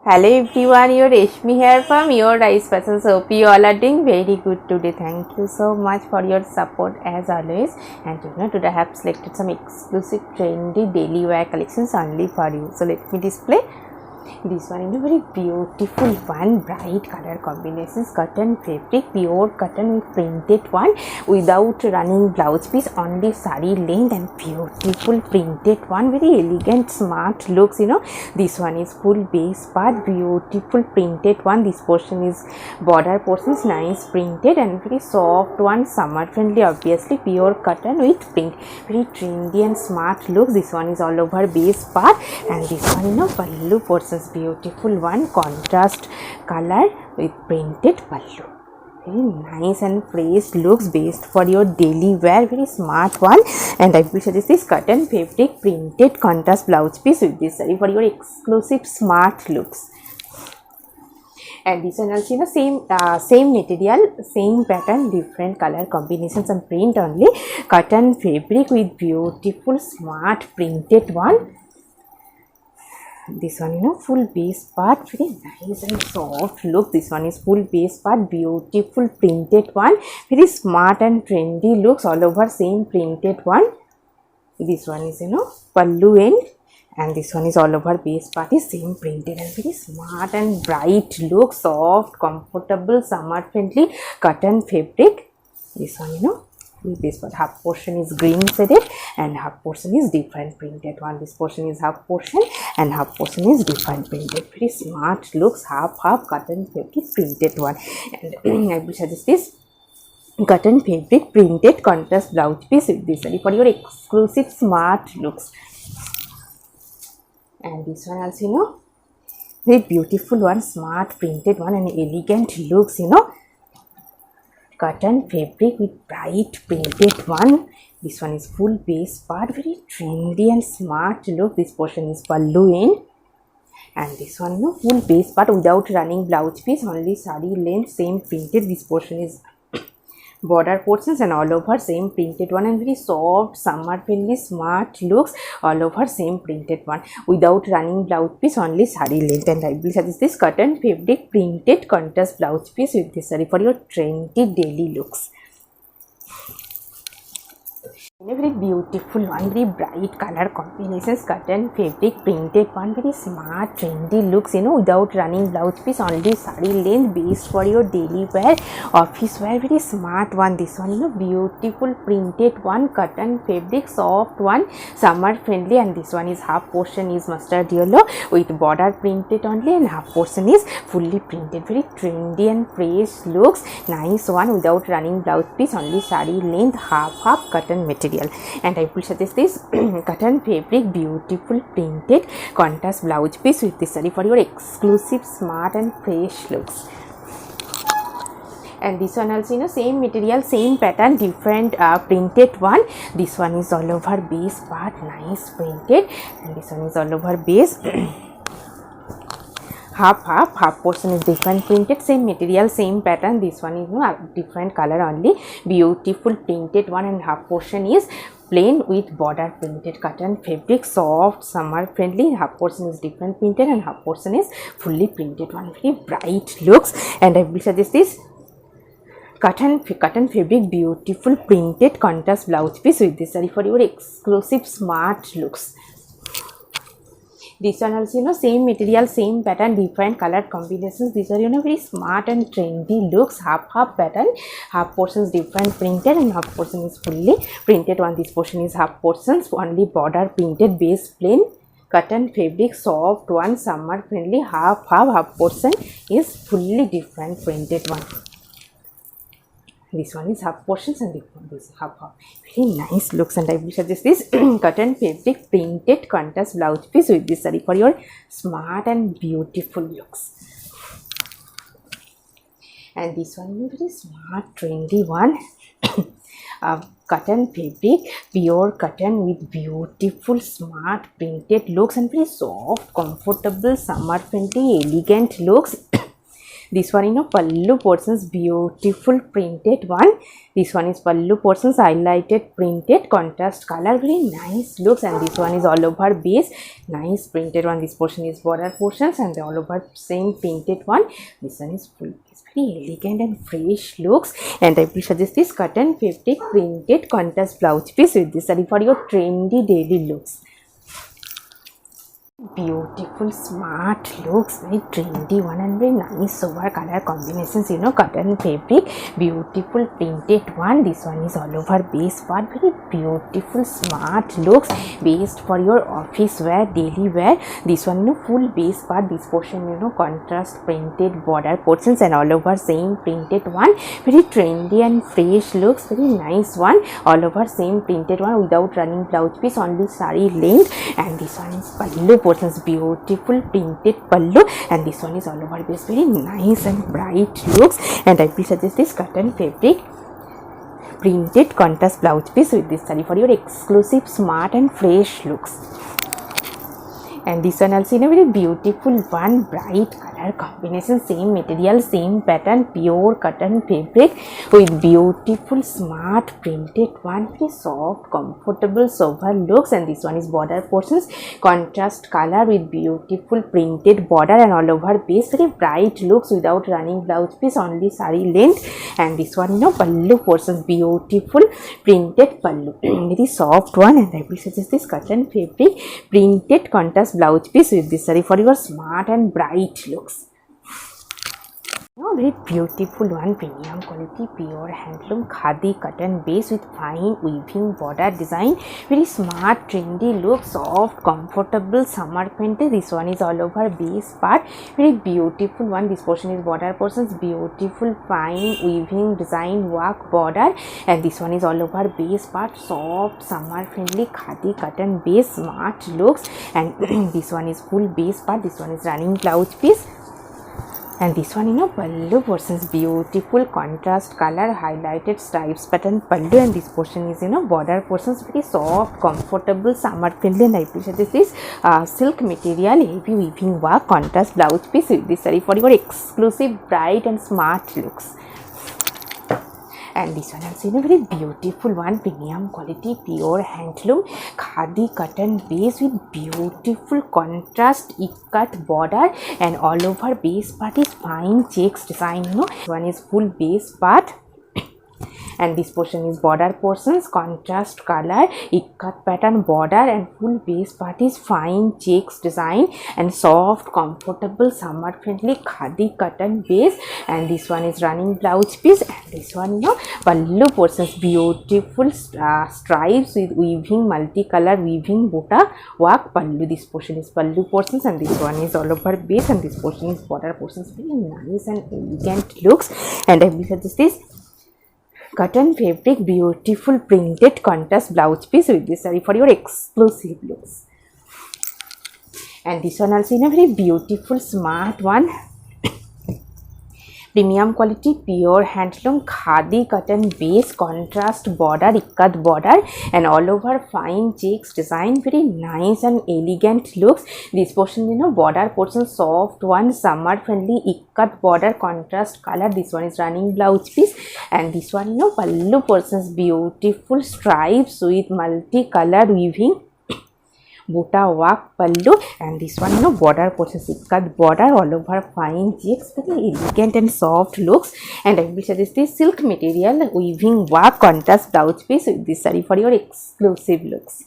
Hello everyone, your Reshmi here from Your Rice Fashion. So hope you all are doing very good today. Thank you so much for your support as always. And today I have selected some exclusive trendy daily wear collections only for you. So let me display. This one is a very beautiful one, bright color combinations, cotton fabric, pure cotton with printed one without running blouse piece, only sari length and beautiful printed one, very elegant smart looks. This one is full base part, beautiful printed one. This portion is border portions, nice printed and very soft one, summer friendly, obviously pure cotton with print, very trendy and smart looks. This one is all over base part, and this one pallu portions, beautiful one, contrast color with printed pallu, very nice and fresh looks, based for your daily wear, very smart one. And I will suggest this cotton fabric printed contrast blouse piece with this saree for your exclusive smart looks. And this one also same material, same pattern, different color combinations and print only, cotton fabric with beautiful smart printed one. This one full base part, very nice and soft look. This one is full base part, beautiful printed one, very smart and trendy looks, all over same printed one. This one is pallu end, and this one is all over base part is same printed and very smart and bright look, soft, comfortable, summer friendly cotton fabric. This one with this part, half portion is green shaded and half portion is different printed one. This portion is half portion and half portion is different printed, very smart looks, half cotton fabric printed one. And I will suggest this cotton fabric printed contrast blouse piece with this saree for your exclusive smart looks. And this one also very beautiful one, smart printed one and elegant looks, cotton fabric with bright printed one. This one is full base part, very trendy and smart look. This portion is pallu end, and this one full base part without running blouse piece, only sari length, same printed. This portion is border portions and all over same printed one, and very soft, summer friendly, smart looks, all over same printed one without running blouse piece, only sari length. And I will suggest this cotton fabric printed contrast blouse piece with this saree for your trendy daily looks. A very beautiful one, very bright color combinations, cotton fabric printed one, very smart trendy looks, without running blouse piece, only sari length, based for your daily wear, office wear, very smart one. This one beautiful printed one, cotton fabric, soft one, summer friendly. And this one is half portion is mustard yellow with border printed only, and half portion is fully printed, very trendy and fresh looks, nice one, without running blouse piece, only sari length, half cotton material. And I will suggest this cotton fabric beautiful printed contrast blouse piece with this saree for your exclusive smart and fresh looks. And this one also same material, same pattern, different printed one. This one is all over base part, nice printed, and this one is all over base. half portion is different printed, same material, same pattern. This one is different color only, beautiful printed one, and half portion is plain with border printed cotton fabric, soft, summer friendly. Half portion is different printed and half portion is fully printed one, very bright looks. And I will suggest this cotton fabric beautiful printed contrast blouse piece with this saree for your exclusive smart looks. This one also same material, same pattern, different color combinations. These are very smart and trendy looks, half pattern, half portions different printed and half portion is fully printed one. This portion is half portions only border printed, base plain, cotton fabric, soft one, summer friendly, half portion is fully different printed one. This one is half portions and this one is half. Very nice looks. And I will suggest this cotton fabric printed contrast blouse piece with this saree for your smart and beautiful looks. And this one is very smart trendy one. Cotton fabric, pure cotton with beautiful smart printed looks and very soft, comfortable, summer friendly, elegant looks. This one, pallu portions, beautiful printed one. This one is pallu portions, highlighted printed contrast color, very nice looks. And this one is all over base, nice printed one. This portion is border portions and all over same printed one. This one is full, it's very elegant and fresh looks. And I will suggest this cotton fabric printed contrast blouse piece with this saree for your trendy daily looks. Beautiful smart looks, very trendy one and very nice sober color combinations, cotton fabric, beautiful printed one. This one is all over base part, very beautiful smart looks, based for your office wear, daily wear. This one, full base part, this portion, contrast printed border portions and all over same printed one, very trendy and fresh looks, very nice one, all over same printed one without running blouse piece, only saree length. And this one is pallu portions, beautiful printed pallu, and this one is all over base, very nice and bright looks. And I will suggest this cotton fabric printed contrast blouse piece with this saree for your exclusive smart and fresh looks. And this one also in a very beautiful one, bright color combination, same material, same pattern, pure cotton fabric with beautiful smart printed one, very soft, comfortable, sober looks. And this one is border portions, contrast color with beautiful printed border and all over base, very bright looks without running blouse piece, only saree length. And this one, pallu portions, beautiful printed pallu, very soft one. And I will suggest this cotton fabric printed contrast blouse piece with this saree for your smart and bright looks. Very beautiful one, premium quality, pure handloom khadi cotton base with fine weaving border design, very smart trendy look, soft comfortable summer printed. This one is all over base part, very beautiful one. This portion is border portions, beautiful fine weaving design work border. And this one is all over base part, soft summer friendly khadi cotton base, smart looks. And this one is full base part, this one is running blouse piece. And this one, pallu portions, beautiful contrast color, highlighted stripes pattern pallu. And this portion is, border portions, very soft, comfortable, summer friendly. And I appreciate this is silk material, heavy weaving work, contrast blouse piece with this saree for your exclusive bright and smart looks. And this one also very beautiful one, premium quality, pure handloom khadi cotton base with beautiful contrast ikat border and all over base part is fine checks design. One is full base part. And this portion is border portions, contrast color, ikat pattern border, and full base part is fine checks design and soft, comfortable, summer friendly khadi cotton base. And this one is running blouse piece. And this one, pallu portions, beautiful stripes with weaving, multicolor weaving butta work pallu. This portion is pallu portions, and this one is all over base, and this portion is border portions, very nice and elegant looks. And I will suggest this cotton fabric beautiful printed contrast blouse piece with this saree for your exclusive looks. And this one also in a very beautiful smart one, premium quality, pure handloom khadi cotton base, contrast border, ikat border, and all over fine checks design, very nice and elegant looks. This portion, border portion, soft one, summer friendly, ikat border, contrast color. This one is running blouse piece. And this one, pallu portions, beautiful stripes with multicolored weaving butta work pallu. And this one, border portions, ikat border, all over fine checks, very elegant and soft looks. And I will suggest this silk material weaving work contrast blouse piece with this saree for your exclusive looks.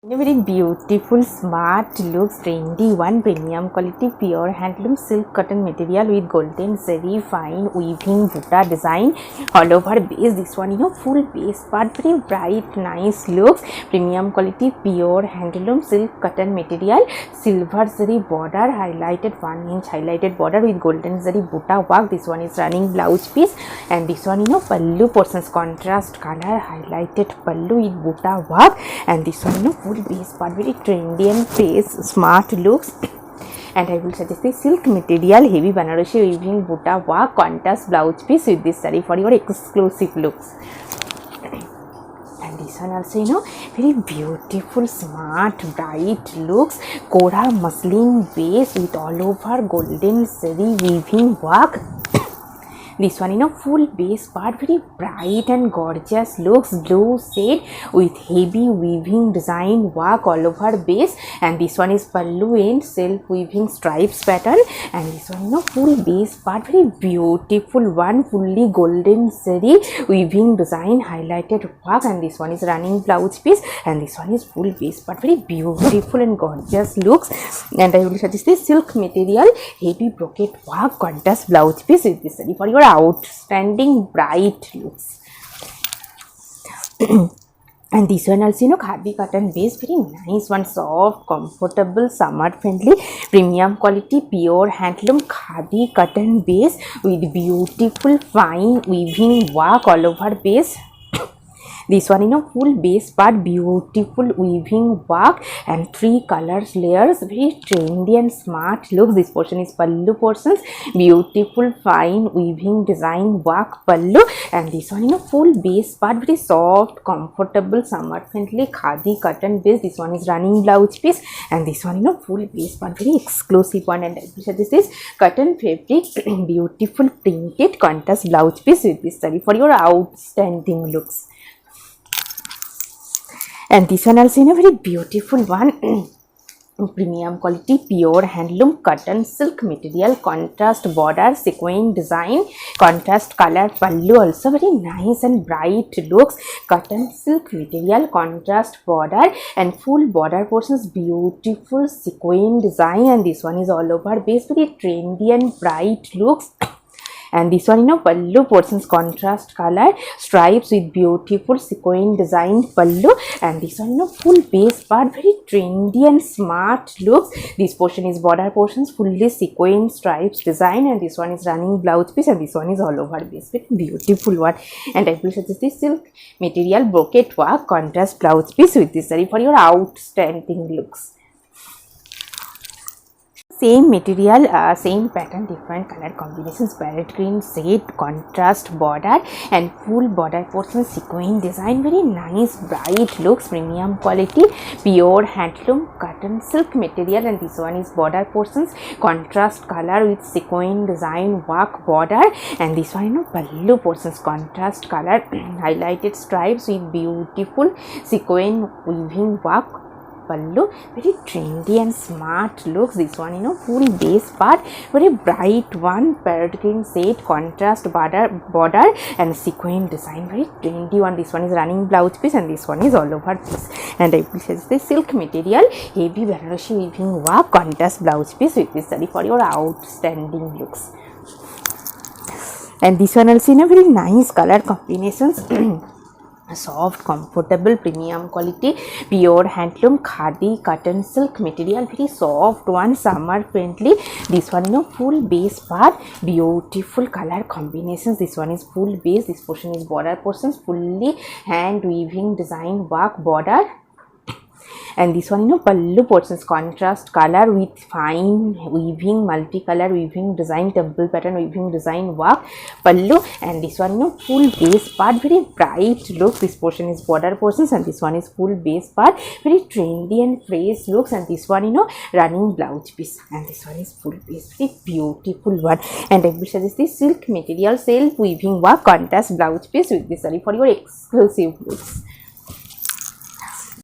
Very beautiful smart looks, trendy one, premium quality, pure handloom silk cotton material with golden zari fine weaving butta design all over base. This one, full base part, very bright nice looks, premium quality, pure handloom silk cotton material, silver zari border, highlighted 1-inch highlighted border with golden zari butta work. This one is running blouse piece. And this one, pallu portions, contrast color, highlighted pallu with butta work. And this one, full base part, very trendy and face smart looks. And I will suggest this silk material heavy Banarasi weaving butta work contrast blouse piece with this saree for your exclusive looks. and this one also very beautiful, smart, bright looks. Kora muslin base with all over golden zari weaving work. This one full base part, very bright and gorgeous looks. Blue shade with heavy weaving design work all over base, and this one is pallu and self weaving stripes pattern. And this one full base part, very beautiful one, fully golden zari weaving design highlighted work. And this one is running blouse piece, and this one is full base part, very beautiful and gorgeous looks. And I will suggest this silk material, heavy brocade work, contrast blouse piece with this zari for your outstanding bright looks. And this one also khadi cotton base, very nice one, soft, comfortable, summer friendly, premium quality, pure handloom khadi cotton base with beautiful fine weaving work all over base. This one full base part, beautiful weaving work and 3 colors layers, very trendy and smart looks. This portion is pallu portions, beautiful fine weaving design work pallu. And this one full base part, very soft, comfortable, summer friendly khadi cotton base. This one is running blouse piece, and this one full base part, very exclusive one. And this is cotton fabric, beautiful printed contrast blouse piece with this saree for your outstanding looks. And this one also very beautiful one, premium quality, pure handloom cotton silk material, contrast border, sequin design, contrast color pallu, also very nice and bright looks. Cotton silk material, contrast border and full border portions, beautiful sequin design. And this one is all over base, very trendy and bright looks. And this one pallu portions, contrast color stripes with beautiful sequin design pallu. And this one full base part, very trendy and smart looks. This portion is border portions, fully sequin stripes design. And this one is running blouse piece, and this one is all over base, very beautiful one. And I will suggest this silk material brocade work contrast blouse piece with this saree for your outstanding looks. Same material, same pattern, different color combinations, parrot green shade, contrast border and full border portion, sequin design, very nice bright looks, premium quality, pure handloom cotton silk material. And this one is border portions, contrast color with sequin design work border. And this one pallu portions, contrast color highlighted stripes with beautiful sequin weaving work pallu, very trendy and smart looks. This one full base part, very bright one, parrot green shade, contrast border and sequin design, very trendy one. This one is running blouse piece, and this one is all over piece. And I will suggest the silk material, heavy Banarosi weaving work, contrast blouse piece with this saree for your outstanding looks. And this one also very nice color combinations. Soft, comfortable, premium quality, pure handloom khadi cotton silk material, very soft one, summer friendly. This one full base part, beautiful color combinations. This one is full base, this portion is border portions, fully hand weaving design work border. And this one pallu portions, contrast color with fine weaving, multicolor weaving design, temple pattern weaving design work pallu. And this one full base part, very bright look. This portion is border portions, and this one is full base part, very trendy and fresh looks. And this one running blouse piece, and this one is full base, very beautiful one. And I will suggest this silk material self weaving work contrast blouse piece with this saree for your exclusive looks.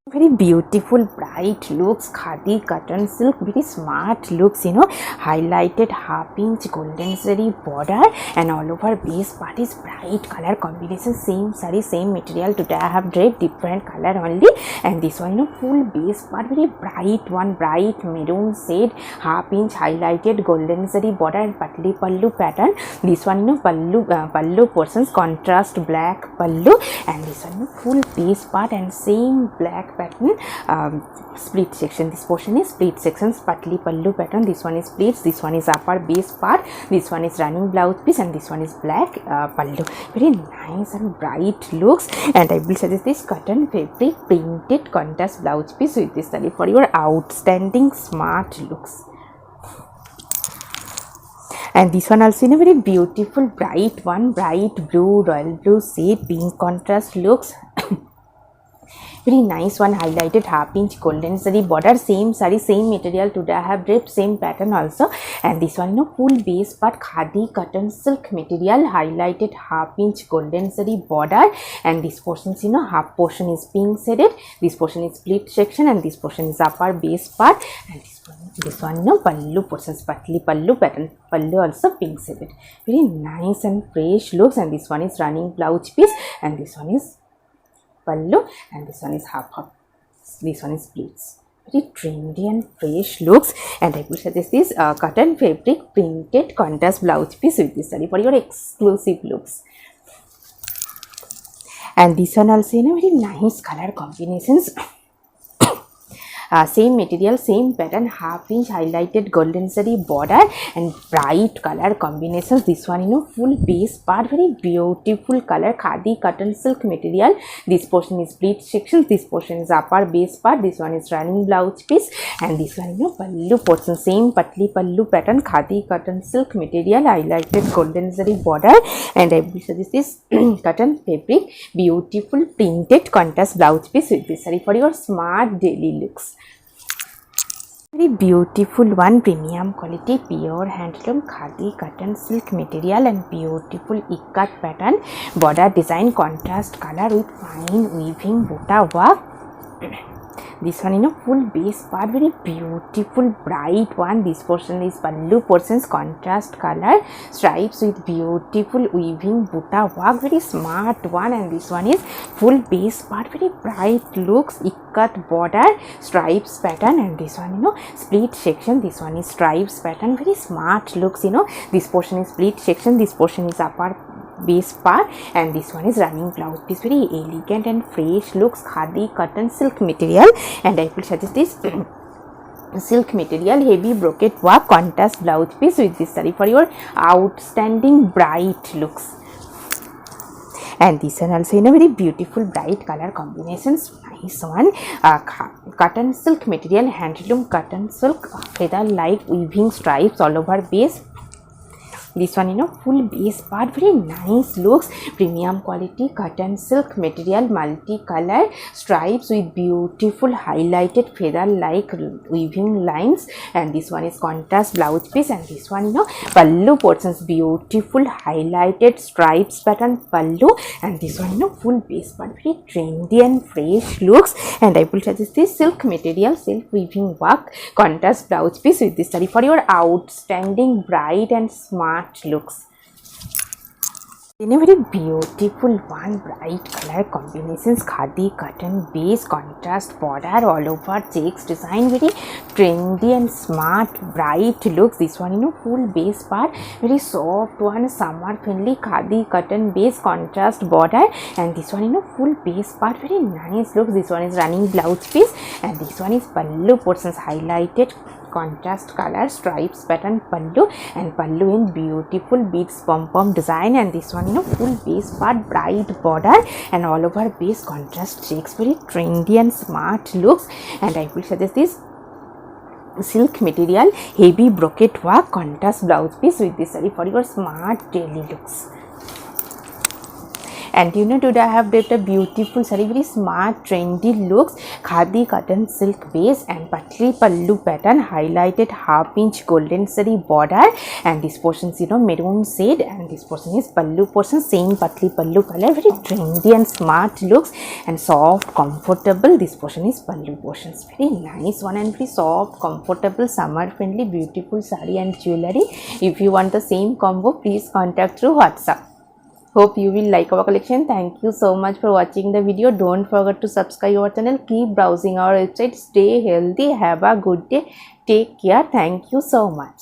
Very beautiful bright looks, khadi cotton silk, very smart looks, highlighted half-inch golden zari border, and all over base part is bright color combination, same saree, same material. Today I have draped different color only. And this one full base part, very bright one, bright maroon shade, half-inch highlighted golden zari border and patli pallu pattern. This one pallu portions, contrast black pallu. And this one full base part and same black pattern, split section. This portion is split sections, patli pallu pattern. This one is splits, this one is upper base part, this one is running blouse piece, and this one is black pallu. Very nice and bright looks. And I will suggest this cotton fabric printed contrast blouse piece with this saree for your outstanding smart looks. And this one also very beautiful bright one, bright blue, royal blue shade, pink contrast looks. very nice one, highlighted half inch golden zari border, same saree, same material. Today I have draped same pattern also. And this one, full base part khadi cotton silk material, highlighted half inch golden zari border. And this portion, half portion is pink shaded, this portion is split section, and this portion is upper base part. And this one, pallu portions, patli pallu pattern, pallu also pink shaded, very nice and fresh looks. And this one is running blouse piece, and this one is pallu, and this one is half, this one is splits. Very trendy and fresh looks. And I will suggest this cotton fabric printed contrast blouse piece with this saree for your exclusive looks. And this one also, very nice color combinations. Same material, same pattern, half inch highlighted golden zari border and bright color combinations. This one, full base part, very beautiful color, khadi cotton silk material. This portion is split sections, this portion is upper base part, this one is running blouse piece. And this one, pallu portion, same patli pallu pattern, khadi cotton silk material, highlighted golden zari border. And I will suggest this cotton fabric, beautiful printed contrast blouse piece with this saree for your smart daily looks. Very beautiful one, premium quality pure handloom khadi cotton silk material and beautiful ikat pattern, border design, contrast color with fine weaving butta work. This one, full base part, very beautiful bright one. This portion is pallu portions, contrast color, stripes with beautiful weaving butta work, very smart one. And this one is full base part, very bright looks, ikat border, stripes pattern. And this one, split section, this one is stripes pattern, very smart looks. This portion is split section, this portion is upper base part, and this one is running blouse piece, very elegant and fresh looks, khadi cotton silk material. And I will suggest this silk material, heavy brocade work, contrast blouse piece with this saree for your outstanding bright looks. And this one also, very beautiful bright color combinations, nice one, cotton silk material, handloom cotton silk, feather like weaving stripes all over base. This one, full base part, very nice looks, premium quality cotton silk material, multi-color stripes with beautiful highlighted feather like weaving lines. And this one is contrast blouse piece. And this one, pallu portions, beautiful highlighted stripes pattern pallu. And this one, full base part, very trendy and fresh looks. And I will suggest this silk material, silk weaving work, contrast blouse piece with this saree for your outstanding bright and smart looks. In a very beautiful one, bright color combinations, khadi cotton base, contrast border all over checks design, very trendy and smart bright looks. This one, full base part, very soft one, summer friendly khadi cotton base, contrast border. And this one, full base part, very nice looks. This one is running blouse piece, and this one is pallu portions, highlighted contrast color, stripes pattern pallu, and pallu in beautiful beads pom-pom design. And this one, full base part, bright border and all over base contrast checks, very trendy and smart looks. And I will suggest this silk material, heavy brocade work, contrast blouse piece with this saree for your smart daily looks. And today I have draped a beautiful saree, very smart trendy looks, khadi cotton silk base and patli pallu pattern, highlighted half inch golden saree border. And this portion is maroon shade, and this portion is pallu portion, same patli pallu color, very trendy and smart looks and soft comfortable. This portion is pallu portions, very nice one and very soft comfortable summer friendly beautiful saree and jewelry. If you want the same combo, please contact through WhatsApp. Hope you will like our collection. Thank you so much for watching the video. Don't forget to subscribe our channel. Keep browsing our website. Stay healthy. Have a good day. Take care. Thank you so much.